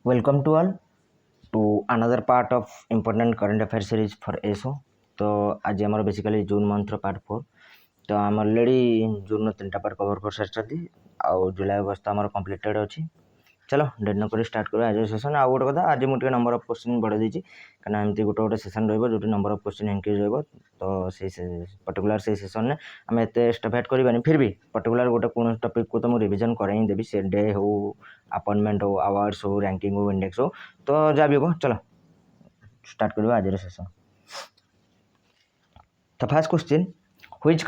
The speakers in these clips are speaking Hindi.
Welcome to all to another part of important current affairs series for ESO. तो आज आम बेसिकली जून मंथर पार्ट 4 तो आम अलरेडी जून 3टा पार्ट कवर कर सारी आउ जुलाई अगस्त आम कम्प्लीटेड अच्छी चलो डेट नक स्टार्ट करा आज सेसन आउ गोटे कथा आज मुझे नंबर ऑफ क्वेश्चन बढ़े देती कहीं एमती गोटे गोटे session roti number of question increase रहा तो से पर्टिकुलर से सेसन में आम एत स्टफेट करवानी फिर भी पर्टिकुलर गोटे कौन टपिक को तो मुझे रिविजन कर ही देवी से डे हो अपॉइंटमेंट हो आवर्स हो रैंकिंग हो इंडेक्स हो तो जहाँ भी हो चलो स्टार्ट करवा आज सेसन। तो first question which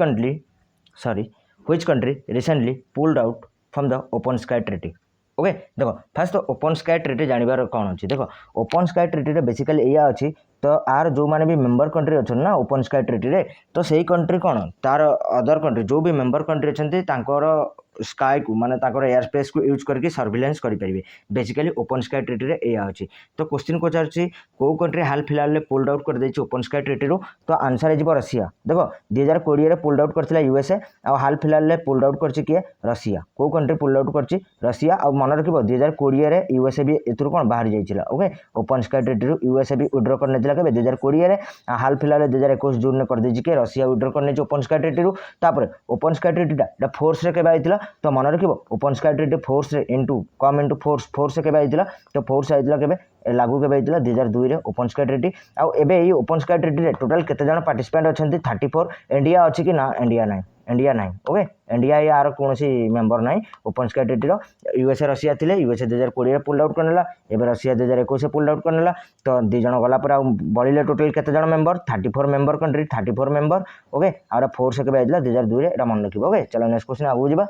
country recently pulled out from the open sky treaty. Okay देखो फास्ट तो ओपन स्काई ट्रीटी जानवर कौन अच्छी देख ओपन स्काई ट्रीटी बेसिकली या अच्छी तो आर जो मैंने भी मेंबर कंट्री अच्छा ना ओपन स्काई ट्रीटी रे तो सही कंट्री कौन तार अदर कंट्री जो भी मेंबर कंट्री अच्छा स्काई को माने एयर स्पेस को यूज करके सर्विलेंस करेंगे बेसिकली ओपन स्काई ट्रीटी रे या अच्छी। तो क्वेश्चन पचार कौ कंट्री हाल फिलहाल पुल्ड आउट कर देछि ओपन स्काई ट्रीटी रू तो आंसर हो रशिया। देखो 2020 पुल्ड आउट करथिला यूएसए आ हाल फिलहाल पुल्ड आउट करछि किए रशिया कौ कंट्री पुल्ड आउट करछि रशिया आ मन रखिबो 2020 रे यूएसए भी एथुर कोन बाहर जाइछिला। ओके ओपन स्काई ट्रीटी रू यूएसए भी विड्रॉ कर नेतिला केबे 2020 रे हाल फिलहाल 2021 जून ने कर देछि के रशिया विड्रॉ कर नेछि ओपन स्काई ट्रीटी रू तापर ओपन स्काई ट्रीटी फोर्स रे केबे आइतिला तो मन रखिबो ओपन स्काई ट्रीटी फोर्स रे इनटू फोर्स केबे आइतिला तो फोर्स आइतिला केबे लागू केबे आइतिला 2002 रे ओपन स्काई ट्रीटी आ एबे ई ओपन स्काई ट्रीटी रे टोटल केते जण पार्टिसिपेंट अछंती 34 इंडिया अछि कि ना इंडिया नहीं ओके इंडिया यार कौन सी मेंबर ना ओपन स्काई ट्रीटी रो यूएसए रशिया थिले यूएसए 2020 पुल्ड आउट करनेला एबे रशिया 2021 पुल्ड आउट करनेला तो दी जण गला पर बळिले टोटल केते जण member 34 member country 34 member okay आर फोर्स केबे आइतिला 2002 रे एटा मन रखिबो। ओके चलो नेक्स्ट क्वेश्चन आगु जिबा।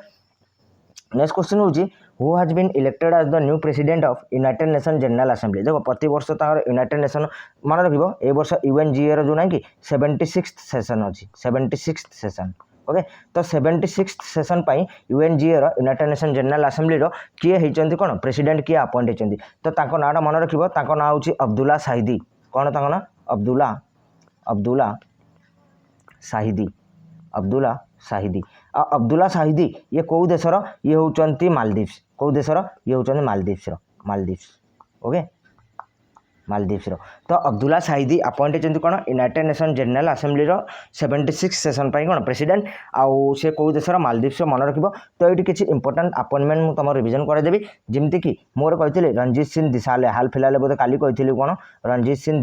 नेक्स्ट क्वेश्चन होची who has been elected as the new president of United Nation General Assembly. देखो प्रति वर्ष तार यूनाइटेड नेशन मन रखिबो ए वर्ष यूएनजीए रो जो ना कि 76th सेशन अछि 76th सेशन। ओके तो 76th सेशन पाई यूएनजीए रो यूनाइटेड नेशन जनरल असेंबली रो किए हेचंती कोन प्रेसिडेंट किए अपॉइंट हेचंती तो ताको नाटा मन रखिबो ताको ना होची अब्दुल्ला साहिदी कोन ताको ना अब्दुल्ला साहिदी ये कौ देशर ये होचंती मालदीव्स कौ देशर ये होचंती मालदीव्स ओके मालदीव्स रो तो अब्दुल्ला साहिदी अपॉइंट होचंती कोन यूनाइटेड नेशन जनरल असेंबली रो 76 सेशन पाई कोन प्रेसिडेंट आउ से कौ देशर मालदीव्स मन रखिबो। तो ये किसी इंपोर्टेंट अपॉइंटमेंट मु तम रिविजन कर देबी जेमति कि मोर कहथिले रणजीत सिंह दिसाले हाल फिलहाल बोधे काली कहथिली कोन रणजीत सिंह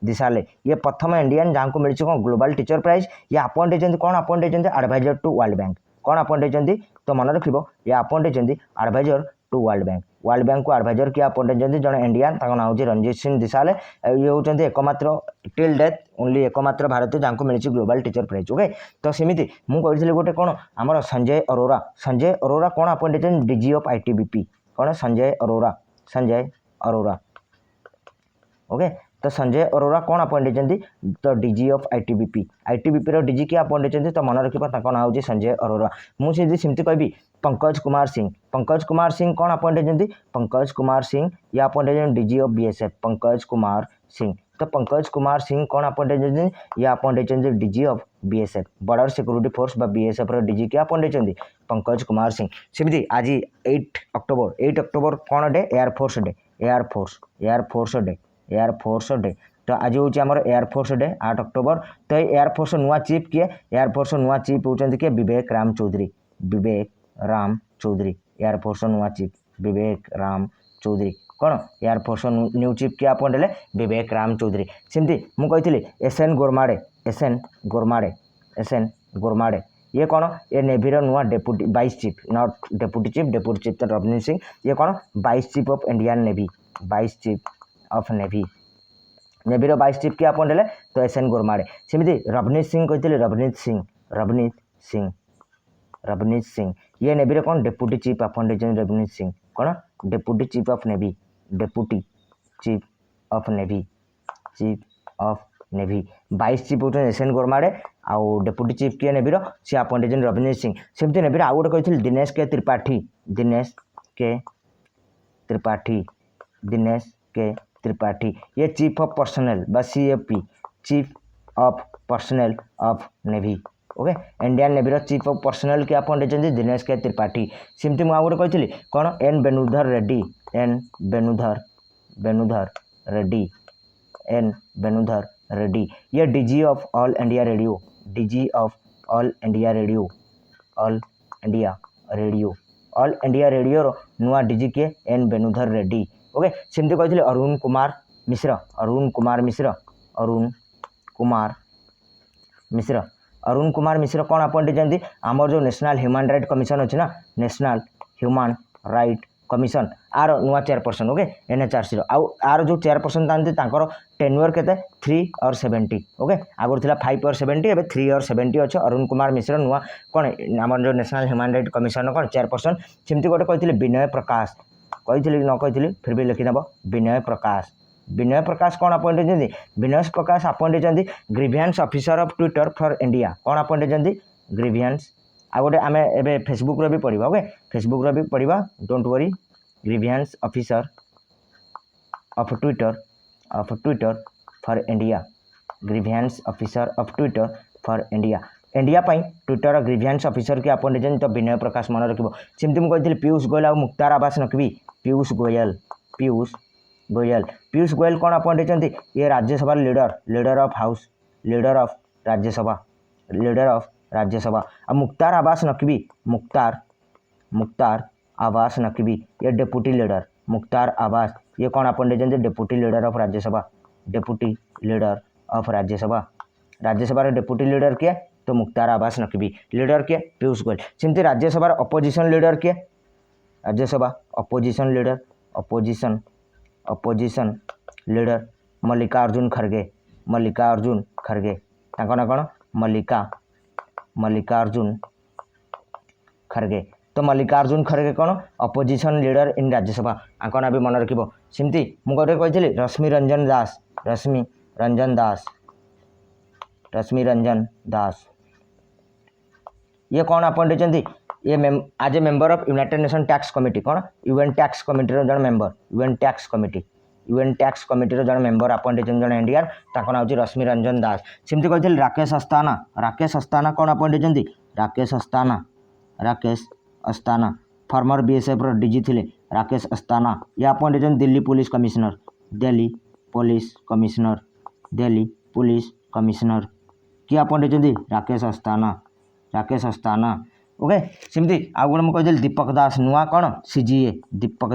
दिसाले ये प्रथम इंडियन जहाँ को मिली कौन ग्लोबल टीचर प्राइज ये अपॉइंट होती कौन अपॉइंट होती एडवाइजर टू वर्ल्ड बैंक कौन अपॉइंट होती तो मन रखिबो ये अपॉइंट होती एडवाइजर टू वर्ल्ड बैंक को एडवाइजर किए अपॉइंट होती जन इंडियन ना हूँ रणजीत सिंह दिसाले ये होती एकमात्र टिल डेथ ओनली एकमात्र भारतीय जहाँ को मिली ग्लोबल टीचर प्राइज। ओके तो सेमती मुझे गोटे कौन आमर संजय अरोरा कौन अपॉइंट होती डीजी ऑफ आईटीबीपी कौन संजय अरोरा ओके तो संजय अरोरा कौन अपॉइंट होती तो डीजी ऑफ आईटीबीपी रो डीजी किए अपॉइंट होती तो मन रखा ना हूँ संजय अरोरा मुझे सेमती कहबी पंकज कुमार सिंह कौन अपॉइंट होती पंकज कुमार सिंह या अपॉइंट होती DG of BSF Pankaj Kumar Singh तो पंकज कुमार सिंह कौन अपॉइंट होती या अपॉइंट होती DG of BSF border security force बा बीएसएफ रो डीजी किए अपॉइंट होती पंकज कुमार सिंह। सेमती आज 8 अक्टोबर कौन डे एयरफोर्स डे तो आज हूँ आम एयरफोर्स डे 8 अक्टोबर तो एयरफोर्स नुआ चीफ किए एयरफोर्स नुआ चीफ होती किए विवेक राम चौधरी एयरफोर्स नुआ चीफ विवेक राम चौधरी कौन एयरफोर्स न्यू चीफ किए अपॉइंट हेले विवेक राम चौधरी। सेमती मुझे एसएन गोरमाडे ये कौन ये नेवी नुआ deputy vice chief not deputy chief तो रवनीत सिंह ये कौन vice chief of Indian navy navy रो वाइस चीफ किए अपॉइंट हेले तो एसएन गोरमाडे। सेमती रवनीत सिंह ये नेवी रो कौन डेपुटी चीफ अपॉइंट होती रवनीत सिंह कौन deputy chief of navy vice chief होती एसएन गोरमाडे आउ डेपुटी चीफ किए नेवी रो सी अपॉइंट होती रवनीत सिंह। सेमती नेवी आउ गोटे कही दिनेश के त्रिपाठी ये चीफ ऑफ पर्सनल बा CFP chief of personnel of navy okay Indian navy chief of personnel किए अपॉइंट होती दिनेश के त्रिपाठी सेमती मुझे गोटे कही कौन N Benudhar Reddy N Benudhar Reddy N Benudhar Reddy ये DG of all India radio DG of all India radio all India radio नुआ डीजी किए एन बेणुधर रेड्डी ओके सेमती कही अरुण कुमार मिश्र अरुण कुमार मिश्र कौन अपॉइंट होती आमर जो नेशनल ह्यूमन राइट कमिशन अच्छी ना नेशनल ह्यूमन राइट कमिशन आर नुआ चेयरपर्सन ओके एनएचआरसी आर जो चेयरपर्सन था टेन्यूर के 3 और 70 ओके आगुरी थी 5 और 70 एवं 3 और 70 अच्छे अरुण कुमार मिश्र नुआ कौन आम जो नेशनल ह्यूमन राइट कमिशन कौन चेयरपर्सन सेमती गोटे कही विनय प्रकाश कही न कही फिर भी लिखिदेव विनय प्रकाश कौन अपॉइंट होती विनय प्रकाश अपॉइंट होती grievance officer of Twitter for India कौन अपॉइंट होती ग्रीवियंस आ गए आम ए फेसबुक भी पढ़ा ओके फेसबुक भी पढ़ा don't worry grievance officer of Twitter for India grievance officer of Twitter for India Twitter grievance officer के अपॉइंट होती तो विनय प्रकाश मन रखिए सेमती मुझे कही पीयूष गोयल और मुक्तार आवास नकवी पीयूष गोयल कौन अपॉइंट होती ये राज्यसभा लीडर ऑफ राज्यसभा और मुक्तार आवास नकवी ये डेप्यूटी लीडर मुक्तार आवास ये कौन अपॉइंट होती deputy leader of Rajya Sabha Rajya Sabha deputy leader किए तो मुक्तार आवास नकवी लीडर किए पीयूष गोयल सेमती राज्यसभा अपोजिशन लीडर किए राज्यसभा अपोजिशन लीडर मल्लिकार्जुन खड़गे तांको ना कौन मल्लिकार्जुन खड़गे तो मल्लिकार्जुन खड़गे कौन अपोजिशन लीडर इन राज्यसभा आंक ना भी मन रखिब सेमती मुझे कही रश्मि रंजन दास ये कौन अपॉइंट होती ये आज ए member of United nation tax committee कौन यूएन टैक्स कमिटी जन मेंबर यूएन टैक्स कमिटी जन मेंबर अपॉइंट होती जन इंडियार ताको ना होची रश्मि रंजन दास सेमती कही राकेश अस्थाना कौन अपॉइंट होती Rakesh Asthana farmer BSF DG थे राकेश अस्थाना ये अपॉइंट होती दिल्ली पुलिस कमिश्नर किए अपॉइंट होती राकेश अस्थाना ओके सेमती आउ गए मुझे कही दीपक दास नुआ कौन सीजीए दीपक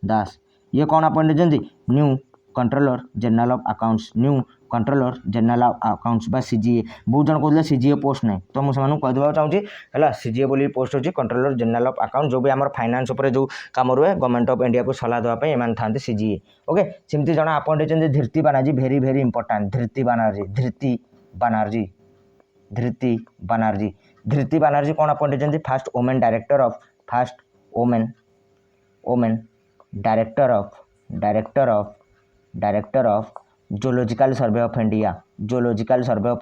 दास ये कौन अपॉइंट होती new controller general of accounts बा सीजीए बहुत जन कहते सीजीए पोस्ट नहीं तो मुझे कहीदेवा चाहिए है सीजीए बोली पोस्ट होची कंट्रोलर जनरल ऑफ अकाउंट जो भी आम फाइनान्स उपर जो कम रुए गवर्नमेंट ऑफ इंडिया को सलाह देवाई एम था सीजीए ओके सेमती जन अपॉइंट होती धृति बानार्जी भेरी इंपोर्टाट धृति बानार्जी कौन अपॉइंट होती fast women director of zoological survey of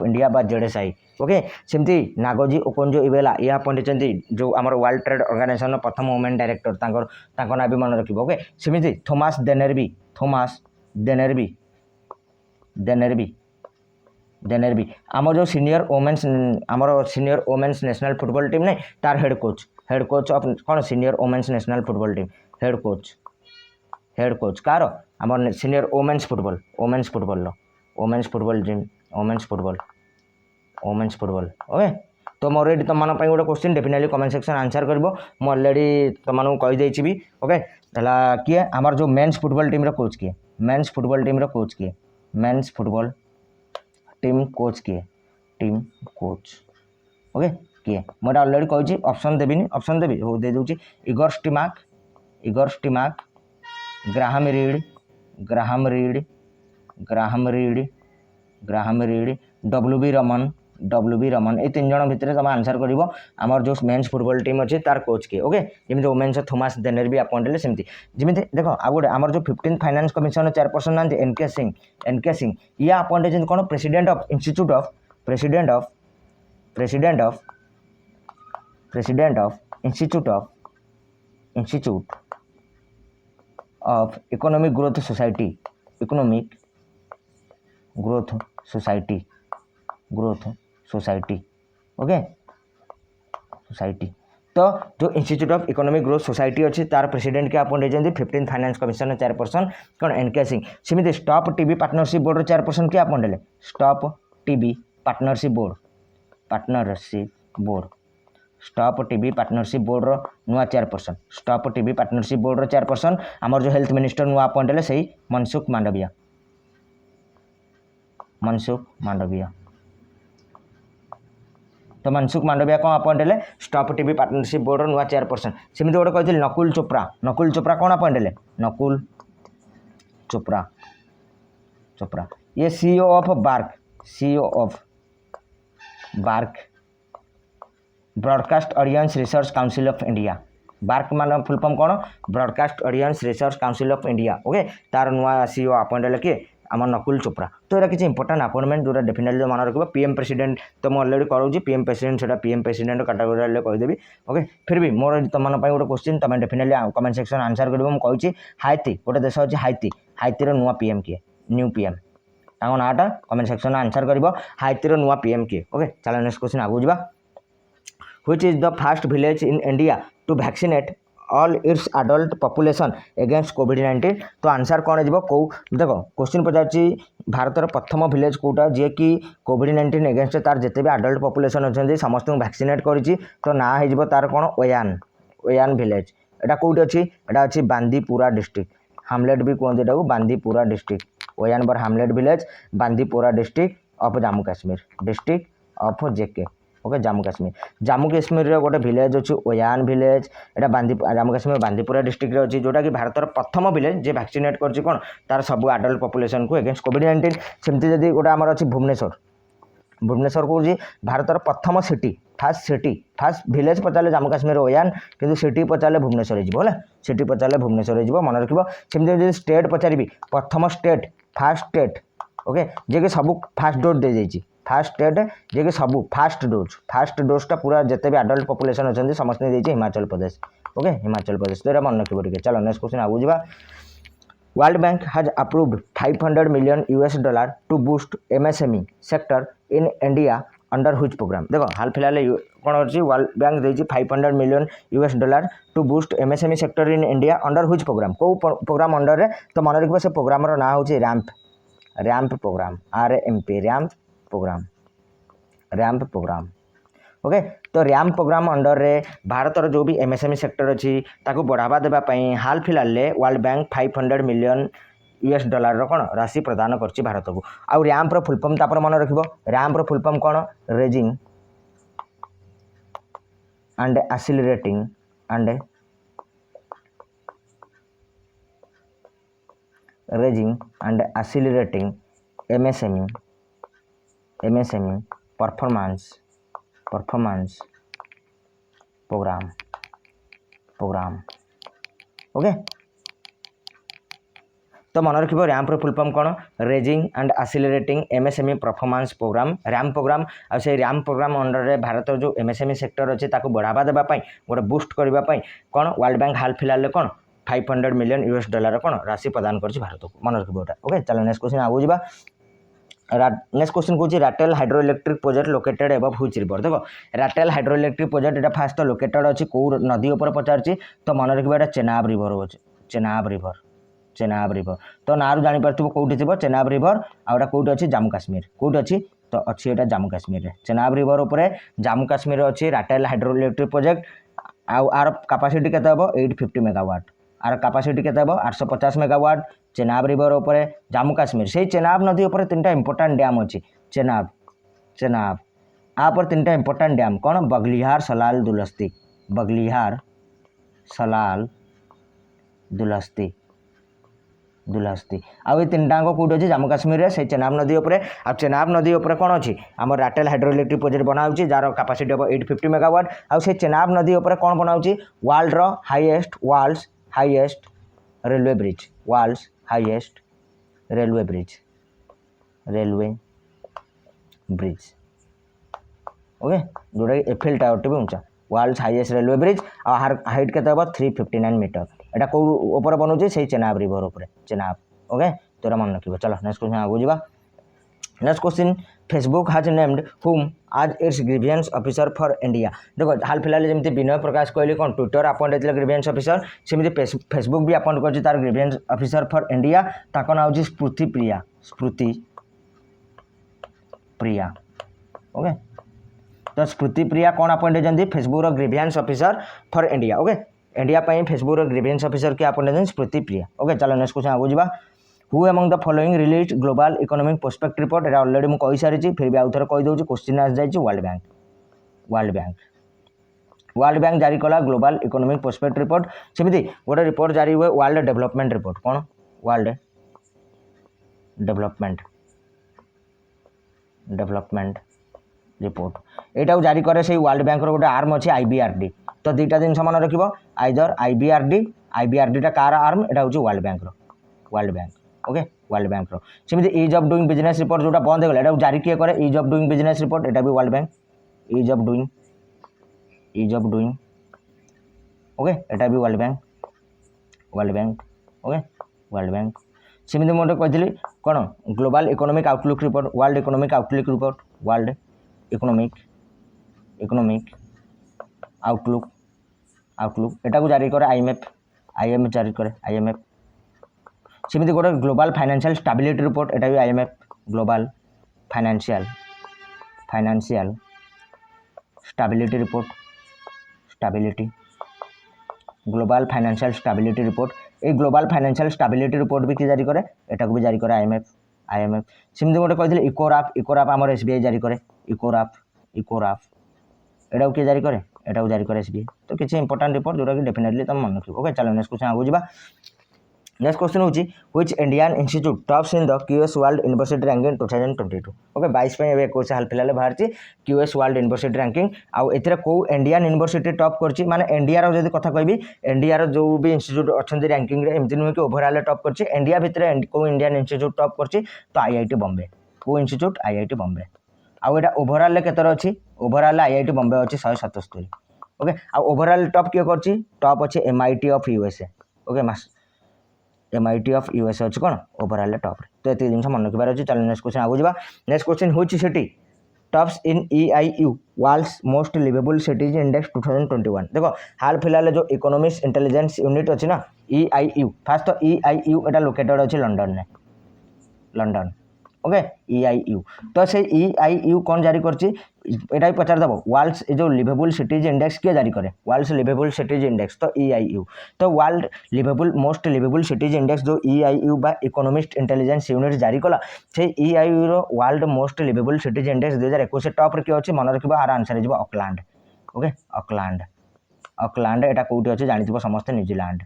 India बा जेडेसाई ओके सेमती नागोजी ओकोंजो इवेला ये अपॉइंट होती जो आम वर्ल्ड ट्रेड ऑर्गेनाइजेशन प्रथम वोमेन डायरेक्टर तांको ना भी मन रखिब ओके सेमती थॉमस देनेरबी आम जो senior women's national football team नहीं तार हेड कोच ऑफ कौन senior women's national football team head coach car आम सीनियर वोमेन्स फुटबॉल ओके तो मोर ये तुम गोटे question definitely comment section answer कर ऑलरेडी तुमको कहीदे भी ओके है किए आमर जो मेन्स फुटबॉल टीम कोच किए mains football team coach okay किए मुझे ऑलरेडी कही ऑप्शन देवी हो दे दूची Igor स्टिमाक Graham read W B Raman ये 3 जन भितर तुम आंसर कर आमर जो मेन्स फुटबॉल टीम अच्छे तार कोच किए ओके जमी वोमेन्स थॉमस देनेरबी अपॉइंट हेल्ले सेमती जमी देख आ गए आमर जो 15th फाइनेंस कमिशन चेयरपर्सन ना एनके सिंह ये अपॉइंट होती कौन president of institute of economic growth society society. Okay society तो जो institute of economic growth society अच्छी तार प्रेसिडेंट के अपॉइंट होती 15th फाइनेंस कमिशन चेयरपर्सन कौन एनके सिंह। सेमती stop TV partnership board chairperson किए अपॉइंट हेले stop TV partnership board stop TV partnership board रो नुआ chairperson stop TV partnership board रो चेयरपर्सन आमर जो हेल्थ मिनिस्टर नुआ अपॉइंट हेले सही मनसुख मांडविया तो मनसुख मांडविया कौन अपॉइंट हेले स्टॉप टीवी पार्टनरशिप बोर्ड नुआ चेयरपर्सन। सेमती गोटे कहते नकुल चोप्रा कौन अपॉइंट हेले नकुल चोप्रा ये CEO of BARC broadcast audience research council of India. BARC मान फुल फॉर्म कौन broadcast audience research council of India. Okay तार नुआ सीईओ अपॉइंट हेले किए आम नकुल चोप्रा। तो ये किसी इंपोर्टाट अपॉइंटमेंट जो डेफिनेटली मन रखा पीएम प्रेसिडेंट तो मुझे अलरेडी कराऊँ पीएम प्रेसिडेंट से पीएम प्रेसिडेंट कैटेगोरी कहीदेवी। ओके फिर भी मोर तुम गोटे क्वेश्चन तुम डेफिनेटली कमेंट सेक्शन आंसर कर मुझे हाइती गोटे देश अच्छे हाइतीर नुआ पीएम किए न्यू पीएम ताको नाटा कमेंट सेक्शन आंसर कर हाइतीर नुआ पीएम किए। ओके चलो नेक्स्ट क्वेश्चन आगू जा which is the first village in India to vaccinate all its adult population against कोविड-19। तो आंसर कौन हो कौ देखो क्वेश्चन पचार भारतर प्रथम विलेज कौटा जी कि कोविड-19 एगेंस्ट तार जिते भी अडल्ट पॉपुलेशन अच्छा समस्त वैक्सीनेट करी तो ना हो तार कौन ओयान विलेज एटा कौटी अच्छी एटा अच्छी बांदीपुरा डिस्ट्रिक्ट हामलेट भी कहते हैं बांदीपुरा डिस्ट्रिक्ट ओयान बर hamlet village Bandipora district of Jammu Kashmir district of JK. Okay Jammu Kashmir गोटे विलेज अच्छी ओयान विलेज एटा जम्मू काश्मीर बांदीपुरा डिस्ट्रिक्ट अच्छी जोटा कि भारतर प्रथम विलेज जे वैक्सीनेट कर कौन तार सब अडल्ट पॉपुलेशन को एगेंस्ट कोविड-19। सेमती जदि गोटे आमर अच्छी भुवनेश्वर कौन भारतर प्रथम सिटी फास्ट विलेज पचारे जम्मू काश्मीर ओयान किंतु सिटी पचारे भुवनेश्वर है सिटी पचारे भुवनेश्वर हो मन रखिब। सेमती स्टेट पचारि प्रथम स्टेट फास्ट स्टेट ओके जे कि सब फास्ट डोज दे जाइए फास्ट स्टेट जे कि सब फास्ट डोजटा पूरा जिते भी अडल्ट पॉपुलेशन अच्छा समस्त देती हिमाचल प्रदेश। ओके हिमाचल प्रदेश तो मन रखिए टे। चलो नेक्स्ट क्वेश्चन आगू जा World Bank has approved $500 million to boost MSME sector in India under which program. देखो हाल फिलहाल कौन अच्छी वर्ल्ड बैंक देती $500 million to boost MSME sector in India under which program कौ प्रोग्राम अंडर तो मन रखिए से प्रोग्राम ना हूँ RAMP program RAMP program. Okay तो रैंप प्रोग्राम अंडर रे भारतर जो भी एमएसएमई सेक्टर अच्छी ताकू बढ़ावा देवाई हाल फिलहाल वर्ल्ड बैंक $500 million कौन राशि प्रदान कर भारत को। आउ रैंप फुल फॉर्म तापर मन रखिबो रैंप फुल फॉर्म कौन raising and accelerating MSME performance programme. Okay तो मन रखिबो रैंप फुल फॉर्म कौन raising and accelerating MSME performance programme RAMP programme. आ से रैंप प्रोग्राम अंडर रे भारत जो MSME सेक्टर अच्छे ताको बढ़ावा देवाई गोटे बुस्ट करने कौन वर्ल्ड बैंक हाल फिलहाल कौन $500 million कौन राशि प्रदान कर भारत को मन रखिबो। ओके चलो नेक्स्ट क्वेश्चन आगू जा नेक्स्ट क्वेश्चन कौन Ratle hydro electric project located above which river. देखो राटेल हाइड्रो इलेक्ट्रिक प्रोजेक्ट एटा फास्ट तो लोकेटेड अच्छी कौ नदी उपर पचार तो मन रखिए चेनाब रिवर हो चेनाब रिवर तो ना जापर कौटी थी चेनाब रिवर आउटा कौटी अच्छी जम्मू काश्मीर कौटी अच्छी तो अच्छी एटा जम्मू काश्मीर चेनाब रिवर उपर जम्मू काश्मीर अच्छी राटेल हाइड्रो इलेक्ट्रिक प्रोजेक्ट आर कैपेसिटी केते हबो 850 मेगावाट आर कैपेसिटी केते हबो 850 मेगावाट चेनाब रिवर उपर जम्मू काश्मीर से चेनाब नदी उपर 3टा इंपोर्टेंट डैम अच्छी चेनाब आपर 3टा इंपोर्टेंट डैम कौन बगलिहार सलाल दुलस्ती आउ ये 3टाक कौट अच्छे जम्मू काश्मीर से चेनाब नदी उपर आ चेनाब नदी उपर कौन अच्छी आम राटेल हाइड्रो इलेक्ट्रिक प्रोजेक्ट बनाऊँगी जार कैपेसिटी हम 850 मेगावाट आउ से चेनाब नदी उपर कौन बनाऊँगी world highest railway bridge okay जोटा कि एफिल टावर टी भी ऊंचा वर्ल्ड हाईएस्ट रेलवे ब्रिज और हाइट के 359 मीटर एटा कौ ऊपर बनूँ से चेनाब रिवर उपर चेनाब। ओके तो मन रखिए। चलो नेक्स्ट क्वेश्चन आगू जा next question Facebook has named हुम आज it's grievance officer for India. देखो हाल फिलहाल जमी विनय प्रकाश कहली कौन ट्विटर अपॉइंट होता ग्रीवियंस ऑफिसर सेमती फेसबुक भी अपॉइंट कर तार ग्रीवियंस ऑफिसर फॉर इंडिया ताको ना होची स्फूर्ति प्रिया ओके। तो स्फूर्ति प्रिया कौन अपॉइंट होती Facebook grievance officer for India okay. India पर फेसबुक ग्रीवियंस ऑफिसर क्या अपॉइंट होती स्फूर्ति प्रिया ओके। चलो नेक्स्ट क्वेश्चन आगू जावा। Who among the following release global economic prospect report. एटा ऑलरेडी मुझे कही सारी फिर भी आउ थे कहीदे क्वेश्चन आस जाए वर्ल्ड बैंक जारी कला ग्लोबल इकोनॉमिक प्रोस्पेक्ट रिपोर्ट। सेमती गोटे रिपोर्ट जारी हुए वर्ल्ड डेवलपमेंट रिपोर्ट कौन वर्ल्ड डेवलपमेंट रिपोर्ट एटा जारी करे से वर्ल्ड बैंक गोटे आर्म अच्छी IBRD। तो दुईटा जिन मन रखिए आइदर IBRD कार आर्म एटा हूँ world bank okay world bank सेमती ease of doing business report जोटा बंद हो गला जारी किए करे ease of doing business report एटा भी world bank ease of doing okay एटा भी world bank okay world bank. सेमती मुझे कही कौन global economic outlook report world economic outlook report world economic outlook एटा को जारी करे IMF जारी करे IMF। सेमती गोटे ग्लोबल फाइनेंशियल स्टेबिलिटी रिपोर्ट एटा भी IMF global financial stability report global financial stability report ये ग्लोबल फाइनेंशियल स्टेबिलिटी रिपोर्ट भी किए जारी करे एटा को भी जारी करे IMF। सेमती गोटे कही इकोराप आमर SBI जारी करे इकोराप एटा किए जारी करे एटा को जारी करे SBI। तो किसी इंपोर्टेंट रिपोर्ट जोटा कि डेफिनेटली तुम मन रखिए ओके। चलो नेक्स्ट क्वेश्चन आगू जावा। नेक्स्ट क्वेश्चन होची which Indian institute tops in the QS world university ranking 2022 okay 22 पे ए कोर्स हाल फिलहाल बाहर QS वर्ल्ड यूनिवर्सिटी रैंकिंग आउ एथिरे को इंडियन यूनिवर्सिटी टॉप करची माने इंडिया रो जदी कथा कहबी इंडिया रो जो भी इंस्टीट्यूट अछंती रैंकिंग रे एमति नुहे कि ओवरऑल टॉप करची इंडिया भितरे को इंडियन इंस्टीट्यूट टॉप करची तो IIT बॉम्बे को इंस्टीट्यूट IIT बॉम्बे आउ एटा ओवरऑल ले केतर अछि ओवरऑल IIT बॉम्बे अछि 177 ओके आउ ओवरऑल टॉप किए करची टॉप अछि MIT of USA okay MIT of USA अच्छी कौन ओवरऑल टॉप तो ये जिन मन रखिबार अच्छी। चलो नेक्स्ट क्वेश्चन आगू जावा। Next question which city tops in EIU world's most liveable cities index 2021। देखो हाल फिलहाल जो इकोनॉमिक्स इंटेलिजेंस यूनिट अच्छी ना EIU फास्ट तो EIU एटा लोकेटेड अच्छी लंडन ओके EIU तो से EIU कौन जारी करची एटा ही पचार दबो वर्ल्ड्स जो लिवेबल सिटीज इंडेक्स किए जारी करे वर्ल्ड्स लिवेबल सिटीज इंडेक्स तो EIU। तो world liveable most liveable cities index जो EIU बा इकोनॉमिक्स इंटेलिजेंस यूनिट जारी कला से EIU रो world most liveable cities index 2021 top रे किए अछि मन रखिबो आर आंसर हे ऑकलैंड ओके ऑकलैंड एटा कोठी अछि जानिथिबो समस्त न्यूजीलैंड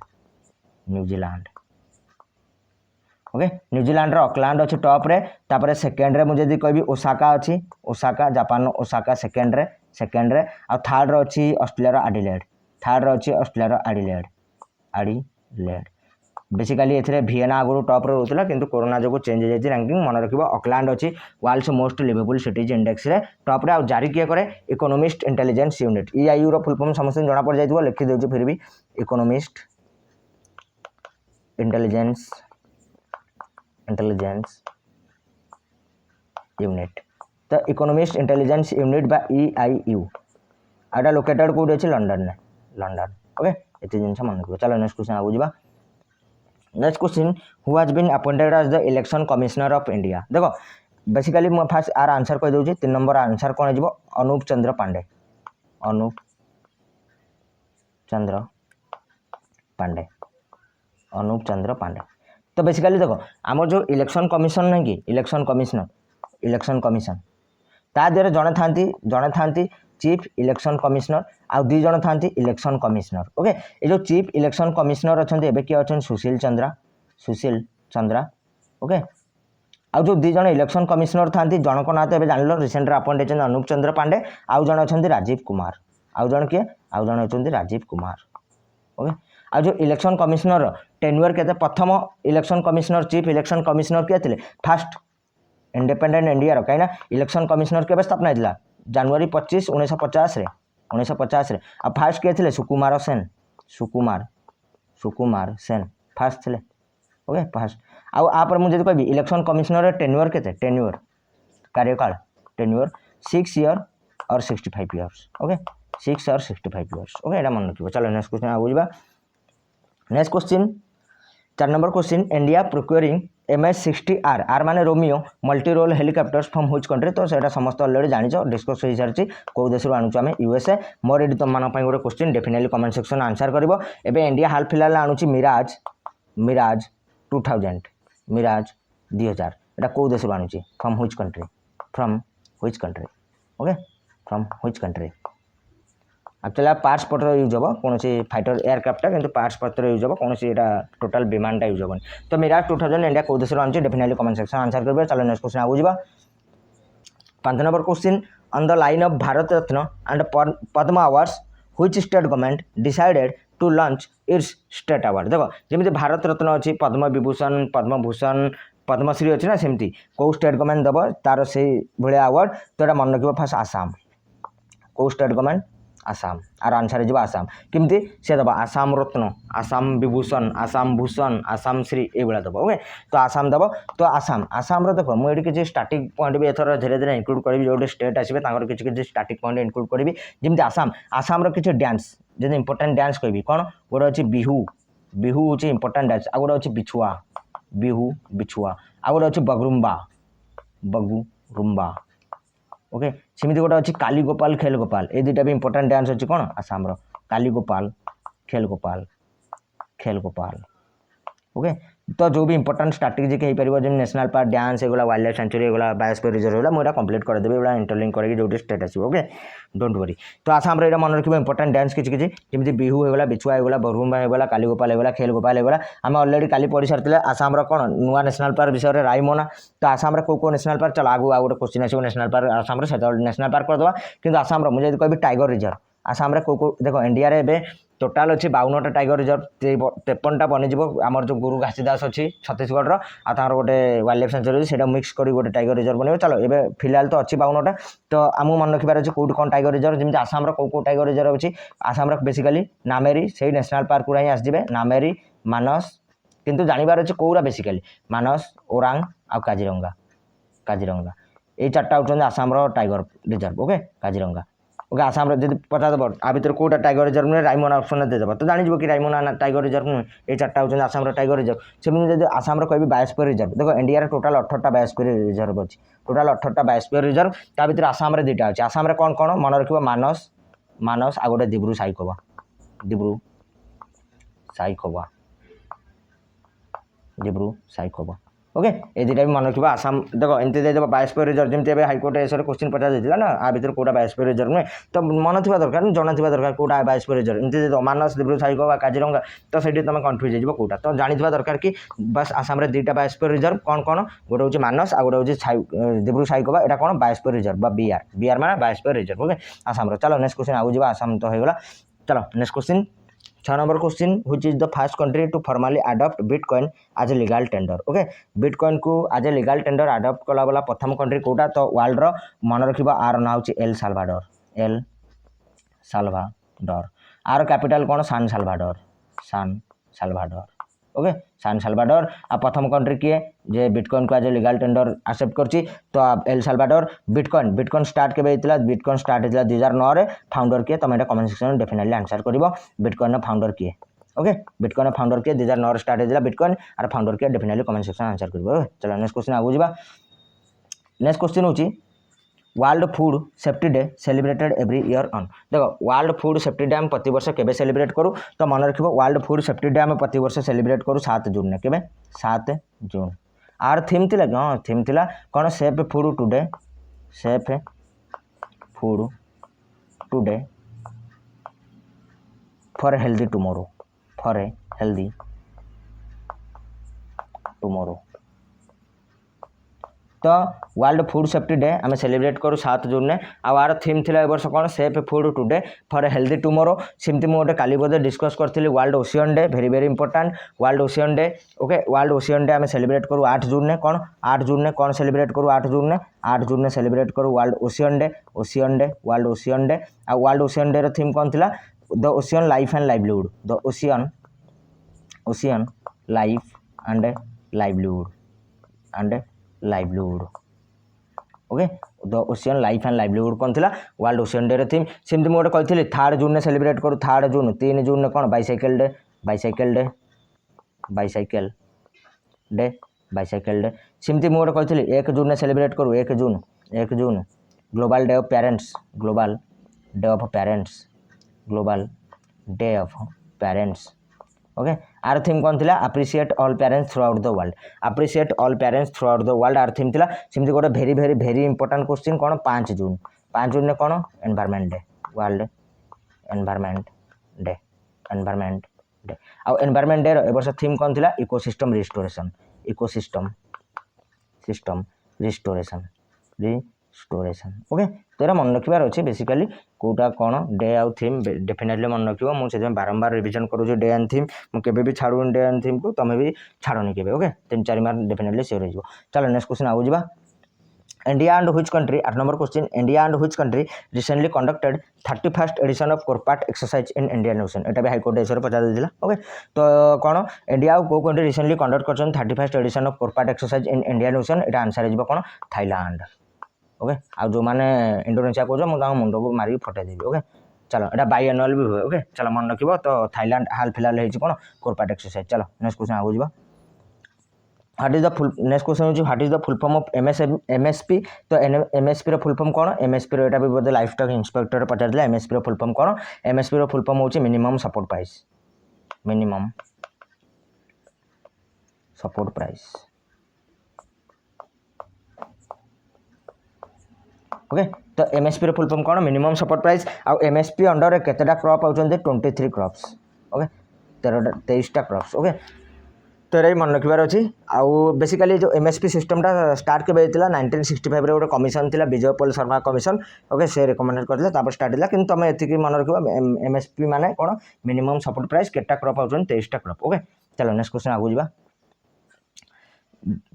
ओके न्यूजीलैंड रो ऑकलैंड अच्छे टॉप रे तापर सेकेंड रे मुझे जदी कहबी ओसाका अच्छी ओसाका जापान ओसाका सेकेंड रे आ थर्ड रो अच्छी ऑस्ट्रेलिया रो एडिलेड बेसिकली एथिरे वियना आगु टॉप रे होतला किंतु कोरोना जो चेंज हो जाई रैंकिंग मन रखिबो ऑकलैंड अच्छी world's most liveable cities index रे टॉप रे आ जारी किए करे इकोनॉमिस्ट इंटेलिजेंस यूनिट EIU रो फुल फॉर्म समस्त जना पड़ जाइतबो लिखि देउची फिर भी इकोनॉमिस्ट इंटेलिजेंस यूनिट तो इकोनॉमिस्ट इंटेलिजेंस यूनिट बा EIU आटा लोकेटेड कोड अछि लंडन ओके एते जिंस मन रखिबो। चलो नेक्स्ट क्वेश्चन आगु जिबा। Next question who has been appointed as the election commissioner of India. देखो बेसिकली मैं फास्ट आर आंसर कह दउची 3 नंबर आंसर कोन जिवो अनूप चंद्र पांडे। तो बेसिकली देखो आम जो इलेक्शन कमिशन नहीं कि इलेक्शन कमिशन ता देहरे जड़े था चीफ इलेक्शन कमिश्नर आउ 2 जन था इलेक्शन कमिश्नर ओके। ये जो चीफ इलेक्शन कमिश्नर अच्छा किए अच्छा सुशील चंद्रा ओके आउ जो 2 जन इलेक्शन कमिश्नर था जनक ना तो जान लो रिसेंट अपॉइंट होती अनूप चंद्र पांडे आउ जन अच्छा राजीव कुमार आउ जन होती राजीव कुमार ओके। आ जो इलेक्शन कमिश्नर टेन्यूअर के प्रथम election commissioner chief election commissioner किए थे फास्ट इंडिपेंडेंट इंडिया कहीं इलेक्शन कमिश्नर के स्थापना होता जनवरी 25 1950 रे आ फास्ट किए थे सुकुमार सेन फास्ट थे ओके फास्ट आउ आप मुझे कहबी इलेक्शन कमिश्नर टेन्यूअर के कार्यकाल tenure 6 year or 65 years. Okay, 6 or 65 years. Okay, এটা মনে রাখবে। চলো নেক্সট কোশ্চেন আগে বুঝবা। Next question 4 number question, India procuring MS-60R R মানে Romeo multi role helicopters from which country? তো সেটা সমস্ত অলরেডি জানিছ, ডিসকস হয়ে সারিছি কেউ দেশর আনুଛୁ আমি USA। মোর এটি তোমার গোটে question definitely comment section answer করব। এবে ইন্ডিয়া হাল ফিলহাল আনুଛି মিরাজ 2000 মিরাজ 2000 এটা কেউ দেশর আনুଛି? From which country? Okay, from which country? Actually parts पत्र यूज हम कौन फाइटर एयरक्राफ्टा कि पार्ट्स पत्र यूज हम कौन टोटाल विमानटा यूज हेनी। तो मिराज 2000 इंडिया कौ देश आनुची? डेफिनेटली कमेंट सेक्शन आंसर करेंगे। चलो नेक्स्ट क्वेश्चन आगे जा। 5 number question, on the line of Bharat Ratna and Padma awards which state government decided to launch its state award? देखो जमी भारत रत्न अच्छी, पद्म विभूषण, पद्मभूषण, पद्मश्री अच्छी ना, सेमती कौ स्टेट गवर्नमेंट दब तार से भाया अवार्ड? तो यहाँ मन रखिए फास्ट आसाम। कौ स्टेट गवर्नमेंट? आसाम। आर आंसर हो आसाम। केमती से दबा? आसाम रत्न, आसाम विभूषण, आसाम भूषण, आसाम श्री ये दब। ओके, तो आसाम दब। तो आसाम देख मुझे किसी स्टार्टिंग पॉइंट भी एथर धीरे धीरे इंक्लूड करी, जो स्टेट आसवे किसी स्टार्टिंग पॉइंट इंक्लूड करी। जमी आसाम किसी डांस जो इंपोर्टाट डांस कहि कौन? गोटे अच्छी बिहू, बिहू हूँ इंपोर्टाट डांस। आ गोटे अच्छी बिछुआ, बिहू बिछुआ। आ गोटे अच्छी बगरुम्बा, बगुरुम्बा। ओके, सेमती गोटे अच्छी काली गोपाल, खेल गोपाल। ये दुटा भी इंपोर्टाट डांस अच्छी कौन? आसाम काली गोपाल, खेल गोपाल, खेल गोपाल। ओके, तो जो भी इंपोर्टाट स्ट्राटेजिक हो पार जब नेशनल पार्क डांस एगुला वाइल्ड लाइफ सेंचुरी एगुला बायोस्फीयर रिजर्व है मुझे कंप्लीट करदेवी एगुला इंटरलिंक करके जो स्टेट आसो। Okay, don't worry. तो आसाम रे मन रखिए इंपोर्टाट डांस किसी जमी बिहू होगा, बिछुआ होगा, बगरुम्बा होगा, काली गोपाल होगा, खेल गोपाल होगा। आम अलरेडी काली पढ़ी सारी आसाम कौन नुआ नेशनल पार्क विषय में रायमना। तो आसाम कौ नेशनल पार्क? चलो आगू गोटे क्वेश्चन आसो नेशनल पार्क आसाम से नेशनल पार्क करदे। कि आसाम मुझे कह टाइगर रिजर्व आसाम कौ देख इंडिया रे टोटाल अच्छी 52टा टाइगर रिजर्व, 53टा बनीज आमर जो गुरु घासीदास अच्छी छत्तीसगढ़ आर गोटे वाइल्ड लाइफ सेंचुरी से मिक्स कर गोटे टाइगर रिजर्व बन। चलो ये फिलहाल तो अच्छी 52टा। तो आमको मन रखार अच्छे कौट कौन टाइगर रिजर्व? जमी आसाम कौ टाइगर रिजर्व अच्छी? आसाम बेसिकली नामेरी से नेशनल पार्क पूरा ही आसवे, नामेरी, मानस, किंतु जानवर अच्छे कौरा बेसिकली मानस, ओरांग आ काजीरंगा। काजीरंगा ये 4टा होती Assam tiger reserve. Okay, Kaziranga. Okay, Assam जब पचादब आ भर कौटा टाइगर रिजर्व नुहे रायमना ऑप्शन देदेव तो जान कि रायमना टाइगर रिजर्व नुहे। ये 4टा होती आसाम टाइगर रिजर्व। सेमती जब आसाम कह बायोस्फीयर रिजर्व, देखो इंडिया टोटाल 18टा बायोस्फीयर रिजर्व अच्छी, टोटाल 18टा बायोस्फीयर रिजर्व। ता भर आसाम 2टा अच्छी। आसाम कौन कौन मन रखिए? मानस, मानस आ गोटे दिब्रु साइखोवा, दिब्रु साइखोवा, दिब्रु साइखोवा। ओके, ये दुटा भी मन रखा। आसाम देख एमती देदेव बायोस्फीयर रिजर्व जमी हाईकोर्ट एस क्वेश्चन पचार देता ना आ भर कौटा बायोस्फीयर रिजर्व नुहे। तो मन थी दरकार जना दरकार कौटा बायोस्फीयर रिजर्व एमती देदेव मानस, दिब्रु साइखोवा, काजीरंगा। तो से तुम कन्फ्यूज हो कौटा। तो जानी दरकार कि बस आसाम 2टा बायोस्फीयर रिजर्व कौन कौन? गोटे हूँ मानस आ गोटे हूँ दिब्रु साइखोवा। यहाँ कौन? बायोस्फीयर रिजर्व बा बीआर, बीआर माने बायोस्फीयर रिजर्व। ओके, आसाम। चलो नेक्स्ट क्वेश्चन आगे जा। आसाम तो होगा। चलो next question 6 number question, which is the first country to formally adopt bitcoin as a legal tender? Okay, bitcoin को as a legal tender adopt कला वाला प्रथम कंट्री कोटा? तो वर्ल्ड रो मन रखिबा आर ना होची एल साल्वाडोर, एल साल्वाडोर। आर कैपिटल कौन? San Salvador, San Salvador. Okay, San Salvador. आ प्रथम कंट्री किए जे बिटकॉइन को as a legal tender accept करची? तो एल साल्वाडोर। बिटकॉइन स्टार्ट के बिटकॉइन स्टार्ट होता 2009 रे। फाउंडर किए? तुम यहाँ कमेंट सेक्शन में डेफिनेटली आंसर कर बिटकॉइन फाउंडर किए? ओके, बिटकॉइन फाउंडर किए 2009 रे स्टार्ट होता बिटकॉइन और फाउंडर किए? डेफिनेटली कमेंट सेक्शन आंसर कर। चलो नेक्स्ट क्वेश्चन आगे जा। नेक्स्ट क्वेश्चन हूँ world food safety day celebrated every year on? देखो वर्ल्ड फूड सेफ्टी डे आम प्रति वर्ष केबे सेलिब्रेट करूँ? तो मन रखिए वर्ल्ड फूड सेफ्टी डे आम प्रति वर्ष सेलिब्रेट करूँ 7 जून ने। केबे? 7 जून। आर थीम थिला हाँ थीम थिला कौन? Safe food today, safe food today for healthy tomorrow, for a healthy tomorrow. तो वर्ल्ड फूड सेफ्टी डे आम सेलिब्रेट करूँ 7 जून ने। आर थीम थिला ए वर्ष कौन? Safe food today for healthy tomorrow. सेमती मुझे काली बोधे डिस्कस करी world ocean day, very very important world ocean day. Okay, world ocean day आम सेलिब्रेट करूँ 8 जून ने। कौन? 8 जून ने कौन सेलिब्रेट करूँ? 8 जून ने 8 जून ने सेलिब्रेट करूँ world ocean day, ocean day, world ocean day. आ वर्ल्ड ओशियन डे थीम कौन थिला? The ocean life and livelihood, the ocean life and livelihood and livelihood. Okay the ocean life and livelihood कौन थिला वर्ल्ड ओशियन डे रे थीम सेमती मोटे कहती 3 जून ने सेलिब्रेट करू 3 जून 3 जून ने कौन bicycle day bicycle day bicycle day bicycle day सेमती मोटे कहती 1 जून ने सेलिब्रेट करू 1 June global day of parents global day of parents global day of parents okay आर थीम कौन थिला appreciate all parents throughout the world appreciate all parents throughout the world आर थीम थिला सेमती गोटे भेरी भेरी भेरी इंपोर्टेंट क्वेश्चन कौन 5 जून ने कौन environment day world environment day आउ एनवायरनमेंट डे ए वर्ष थीम कौन थिला ecosystem restoration ecosystem system restoration okay तो ये मन रखार अच्छे बेसिकली कौटा कौन डे आउ थीम डेफिनेटली मन रखियो मुझे बारंबार रिविजन करूँ डे एंड थीम मुझे भी छाड़ूनी डे एंड थीम को तुम्हें भी छाड़नी के ओके 3-4 मार्क डेफिनेटली सियोर हो चलो नेक्स्ट क्वेश्चन आगे जा India and which country 8 number question India and which country recently conducted 31st edition of CORPAT exercise in Indian ocean एटा भी हाईकोर्ट एसर पचार देला ओके तो कौन इंडिया को कंट्री रिसेंटली कंडक्ट कर 31st edition of CORPAT exercise in Indian ocean एटा आंसर हो कौन थाईलैंड ओके आ जो मैंने इंडोनेशिया कौन मुझे मुंड को मारिक फटैदेवी ओके चलो यहाँ बाइएनुअल भी हुए ओके चलो मन रखिए तो थाईलैंड हाल फिलहाल हो कौन कोरपाट एक्सरसाइज चलो नेक्स्ट क्वेश्चन आगे जा what is the full next question होची what is the full form of MSP तो एमएसपी रो फुल फॉर्म कौन एमएसपी रो एटा भी बोधे लाइफ स्टॉक इंस्पेक्टर पचार दिला एमएसपी रो फुल फॉर्म कौन एमएसपी रो फुल फॉर्म होची minimum support price minimum support price okay तो एमएसपी रो फुल फॉर्म कौन मिनिमम सपोर्ट प्राइस आउ एमएसपी अंडर केतेटा क्रॉप आउचंदे 23 क्रॉप्स ओके 23टा क्रॉप्स ओके तो ये मन रखार अच्छी आउ बेसिकली जो एमएसपी सिस्टमटा स्टार्ट के 1965 गोटे कमिशन था विजय पल शर्मा कमिशन ओके से रिकमेंडेड करते स्टार्ट है कि तुम ये मन रख एमएसपी माने कौन मिनिमम सपोर्ट प्राइस केटा क्रॉप आउचंदे 23टा क्रॉप ओके चलो नेक्स्ट क्वेश्चन आगे जा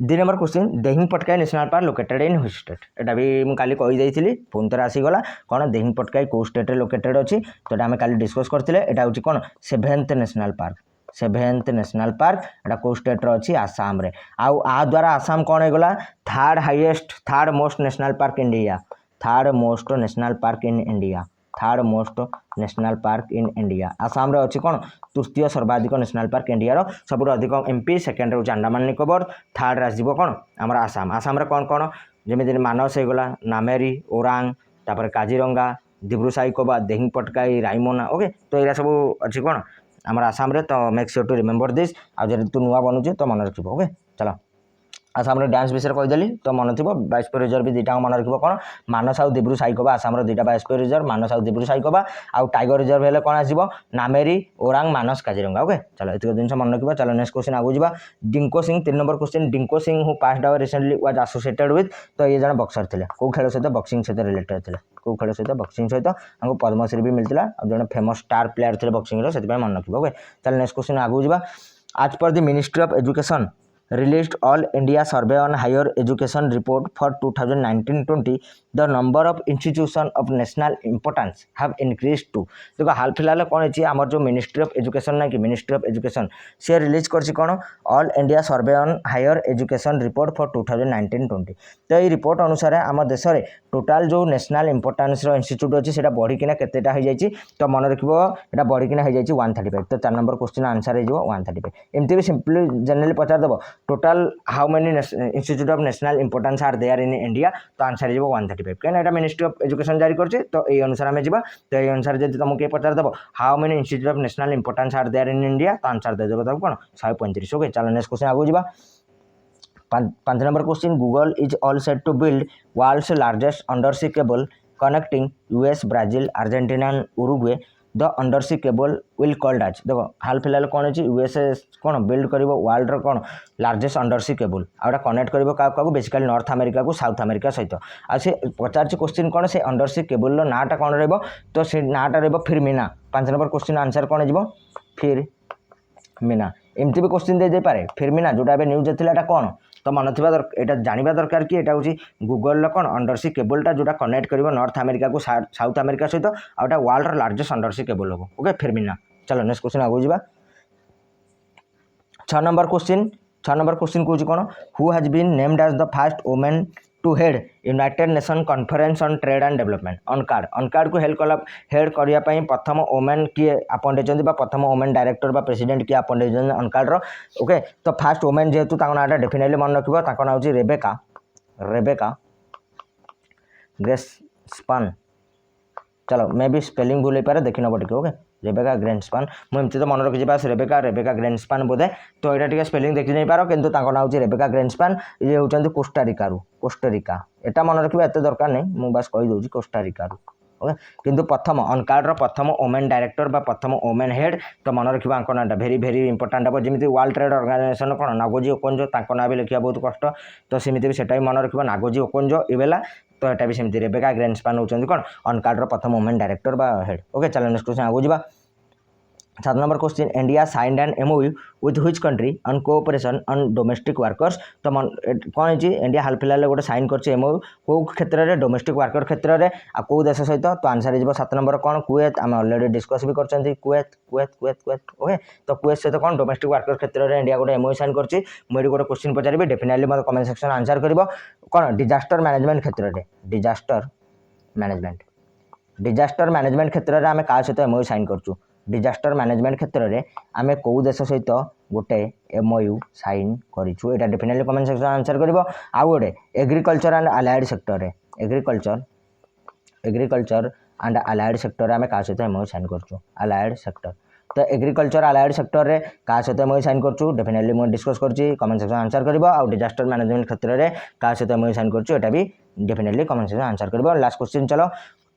2 number question Dehing Patkai national park located in which state एटा भी मुझे काली कही पुणी थोड़ा आसीगला कौन देहिंग पटकाई कौ स्टेट लोकेटेड अच्छी तो ये आम काली डिस्कस करते यहाँ हूँ कौन 7th national park 7th national park एटा कौ स्टेट अच्छी आसाम रे आउ आ द्वारा आसाम कौन होगा third most national park India third most national park in India third most national park in India Assam रे अच्छी कौन तृतीय सर्वाधिक नेशनल पार्क इंडिया रो सब अधिक एमपी सेकेंड रो अंडमान निकोबर थर्ड आसो कौन आम आसाम आसाम रे कौन कौन जमी मानस होगला नामेरी ओरांग तापर काजीरंगा दिब्रु साइकोबा देहिंग पटकाई रायमना ओके तो ये सब अच्छी कौन आम आसाम रे तो make sure to remember this आ जब तू नुआ बनुचे तो मन रखिब ओके चलो आसाम डांस विषय कहीदेली तो मन थी बायोस्फीयर रिजर्व भी दुटा मन रखिब कौन मानस आउ दिब्रु साइकोबा आसाम दुटा बायोस्फीयर रिजर्व मानस आउ दिब्रु साइकोबा आउ टाइगर रिजर्व हेले कौन आसो नामेरी ओरांग मानस काजीरंगा ओके चलो ये जिन मन रखिब चलो नेक्स्ट क्वेश्चन आगे जा Dingko Singh 3 number question Dingko Singh who passed away recently was associated with तो ये जन बक्सर थे कौ खेल सहित बक्सिंग सहित रिलेटेड थे कौ खेल सहित बक्सिंग सहित हमको पद्मश्री भी मिलता और जन फेमस स्टार प्लेयर थे बक्सिंग से मन रखिब ओके चलो नेक्स्ट क्वेश्चन आगे जा आज पर the ministry of education released all India survey on higher education report for 2019-20 the number of institution of national importance have increased to देखो हाल फिलहाल कौन है आमर जो मिनिस्ट्री ऑफ एजुकेशन ना कि मिनिस्ट्री ऑफ एजुकेशन से रिलीज कर कौन all India survey on higher education report for 2019-20 तो ये रिपोर्ट अनुसार आम देश में टोटाल जो नेशनल इंपोर्टान्स इंस्टीट्यूट अच्छी से बढ़िकिना केतेटा हो जाए तो मन रखिब यहाँ बढ़िकिना हो जाए 135 तो 4 नंबर क्वेश्चन आंसर हो 135 एमती भी सिंपली जनरली पचार देव total how many institute of national importance are there in India तो आंसर हो 135 कहीं मिनिस्ट्री ऑफ एजुकेशन जारी करछे तो ये अनुसार आम जा तो ये अनुसार जब तुमको पचार देव how many institute of national importance are there in India तो आंसर देदेव तक कौन 135 ओके चलो नेक्स्ट क्वेश्चन आगे जा 5 number question Google is all set to build world's largest undersea cable connecting US Brazil Argentina and Uruguay the undersea cable will called आज देखो हाल फिलहाल कौन है यूएसए कौन बिल्ड कर वर्ल्ड कौन largest undersea cable outta connect कर क्या बेसिकली नॉर्थ अमेरिका को साउथ अमेरिका सहित आ से पचार क्वेश्चन कौन से अंडरसी केबल नाटा कौन रहा तो से नाटा रहा फिरमिना 5 नंबर क्वेश्चन आंसर कौन हो फिरमिना एमती भी क्वेश्चन दे पारे फिरमिना जोटा न्यूज था कौन तो मन थी यहाँ जानवा दरकार कि यहाँ हूँ गूगल कौन अंडरसी केबलटा जोटा कनेक्ट कर नॉर्थ अमेरिका को साउथ अमेरिका सहित आउटा वर्ल्ड लार्जेस्ट अंडरसी केबल हम ओके फिरमिना चलो नेक्स्ट क्वेश्चन आगे जा 6 नंबर क्वेश्चन कौन who has been named as the first women to head United Nation conference on trade and development UNCTAD को हेड करने प्रथम वोमेन किए अपॉइंट होती प्रथम वोमेन डायरेक्टर बा प्रेसिडेंट किए अपॉइंट होती अनकार्ड ओके तो फास्ट वोमेन जेहेतु नाटा डेफिनेटली मन रखिए ना हूँ रेबेका ग्रेस्पान चलो मे भी स्पेलिंग भूल पारे देखी नब टे ओके रेबेका ग्रेन्सपान मुझे तो मन रखी बस रेबेका ग्रेन्सपान बोधे तो यहाँ टे स्पेलिंग देखी नहीं पार किंतु ना हूँ रेबेका ग्रेन्सपान ये होती कोस्टारिका एटा मन रखा एत दरकार नहीं मुझे बस कहीदे कोस्टारिका ओके किंतु प्रथम अनकार्ड प्रथम वोमेन डायरेक्टर बा प्रथम वोमेन हेड तो मन रखा आंक नाटा भेरी भेरी इंपोर्टाट हम जमी वर्ल्ड ट्रेड ऑर्गेनाइजेशन कौन नागोजी ओकोंजो ना भी लिखा बहुत कष्ट तो सेमती भी सेटा भी मन रखा नागोजी ओकोंजो इवेला तो यहाँ भी सेमती रेबेका ग्रेन्सपान होती कौन अनकार्ड प्रथम वोमेन डायरेक्टर बा हेड ओके चलो नेक्स्ट क्वेश्चन आगू जा 7 number question India signed an MOU with which country on cooperation on domestic workers तो कौन है इंडिया हाल फिलहाल गोटे साइन कर MOU कौ क्षेत्र में डोमेस्टिक वर्कर क्षेत्र में आ कौ देश सहित तो आंसर हो 7 नंबर कौन कुवैत आम ऑलरेडी डिस्कस भी कर कुवैत ओके तो कुवैत सहित कौन डोमेस्टिक वर्कर क्षेत्र में इंडिया गोटे MOU साइन कर गोटे क्वेश्चन पचारि डेफिनेटली मतलब कमेंट सेक्शन आंसर कर कौन डिजास्टर मैनेजमेंट क्षेत्र में डिजास्टर मैनेजमेंट क्षेत्र में आम क्या सहित MOU साइन करूँ डिजास्टर मैनेजमेंट क्षेत्र में आम कौ देश सहित गोटे MOU साइन करूँ यहाँ डेफिनेटली कमेंट सेक्शन आंसर कर आउ गोटे agriculture and allied sector agriculture and allied sector आम क्या सहित MOU साइन करूँ अलाइड सेक्टर तो एग्रीकल्चर अलाइड सेक्टर में क्या सहित MOU साइन करूँ डेफिनेटली मुझे डिस्कस कर कमेंट सेक्शन आंसर कर आउ डिजास्टर मैनेजमेंट क्षेत्र में क्या सहित MOU साइन करूँ यहाँ भी डेफिनेटली कमेंट सेक्शन आंसर कर लास्ट क्वेश्चन चलो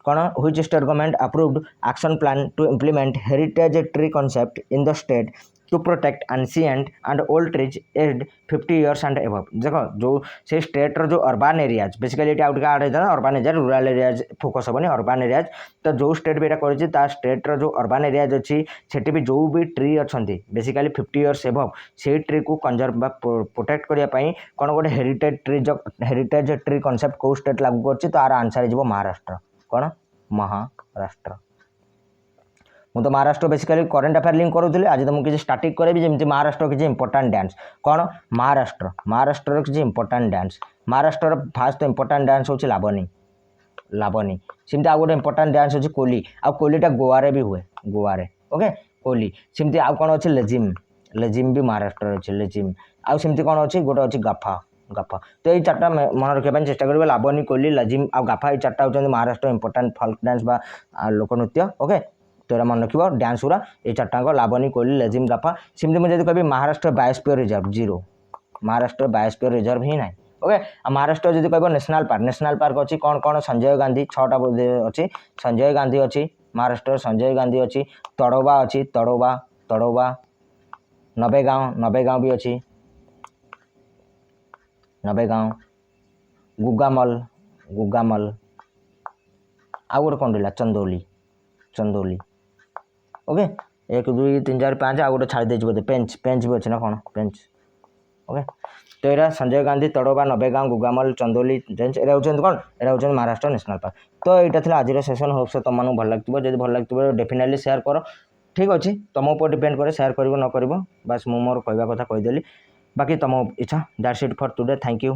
कौन which state government approved action plan to implement heritage tree concept in the state to protect ancient and old trees as 50 years and above देखो जो से स्टेट रो जो अर्बान एरियाज बेसिकली ये आउट का आड़ urban area rural areas focus हेनी अर्बान एरियाज तो जो स्टेट भी यहाँ स्टेट रो जो अर्बान एरियाज अच्छी सेठी भी जो भी ट्री अच्छा बेसिकली 50 इयर्स एबव से ट्री को कंजर्व प्रोटेक्ट करने कौन गोटे हेरिटेज ट्री कॉन्सेप्ट कौ स्टेट लागू कर तो आर आंसर हो महाराष्ट्र कौन महाराष्ट्र मुझे Maharashtra basically current affair link करूँ आज तो मुझे किसी स्टार्टिंग करेंगे जमी महाराष्ट्र किसी इंपोर्टाट डांस कौन महाराष्ट्र किसी important dance Maharashtra fast important dance हूँ लाबनी सेमती आउ गोटे इंपोर्टाट डांस अच्छी कोली कोलीटा गोवा भी हुए गोवा ओके कोली सेमती आउ कौन अच्छे लेजिम भी महाराष्ट्र अच्छे लेजिम आउ सेमती कौन अच्छी गोटे अच्छी गाफा तो ये चार्टा मन रखापी चेष्टा करेंगे लाबनी कोली लजिम आ गाफा ये चार्टा होती महाराष्ट्र इंपोर्टाट फल्क डांस बा लोकनृत्य ओके तो ये मन रख डांस गुरा ये चार्टा लाबनी कोली लजिम गाफा सेमती मुझे कभी Maharashtra biosphere reserve zero Maharashtra biosphere reserve ही ना ओके महाराष्ट्र जब कह नेशनल पार्क अच्छी कौन कौन संजय गांधी 6टा बोधे अच्छी संजय गांधी अच्छी महाराष्ट्र संजय गांधी अच्छी तड़ोबा अच्छी तड़ोबा नबेगांव भी अच्छी नबेगांव गुगामल आउ गोटे कौन रहा चंदौली ओके 1 2 3 4 5 आउ गोटे छाड़ी बोधे पेंच भी अच्छे ना कौन पेंच ओके तो यहाँ संजय गांधी तड़ोबा नबेगांव गुगामल चंदौली रेंज ये हूँ कौन ये हूँ महाराष्ट्र नेशनल पार्क तो यहाँ था आज सेसन होप्स तुमको भल लगे जब भल लगे डेफिनेटली शेयर कर ठीक अच्छे तुम ऊपर डिपेंड करे शेयर कर न कर बस मुझे मोर कहवा कथा कहीदेली बाकी तुम इच्छा that's it for today thank you.